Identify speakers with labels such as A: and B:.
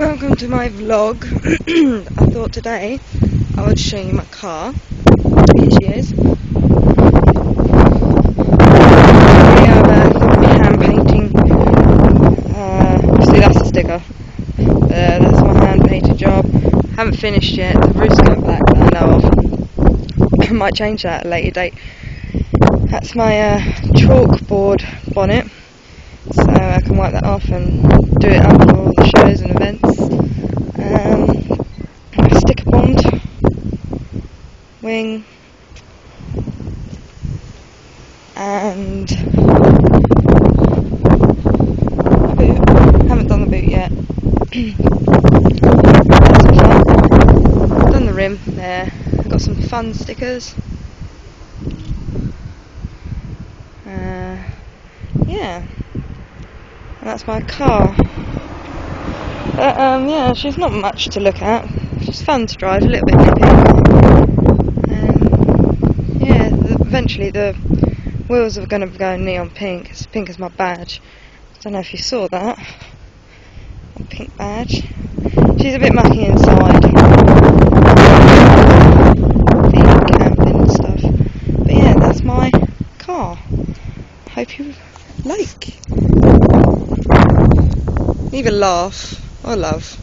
A: Welcome to my vlog. I thought today I would show you my car. Here she is. We have hand painting. See, that's a sticker. That's my hand painted job. Haven't finished yet. The roof's going black that I know of. I might change that at a later date. That's my chalkboard bonnet. So I can wipe that off and do it up for all the shows and events. Sticker bombed wing and boot. Haven't done the boot yet. Done the rim there. Got some fun stickers. Yeah. And that's my car. Yeah, she's not much to look at. She's fun to drive, a little bit nippy. Yeah, eventually the wheels are going to go neon pink. It's pink as my badge. I don't know if you saw that. A pink badge. She's a bit mucky inside. Camping and stuff. But yeah, that's my car. Hope you like. Leave a laugh or love.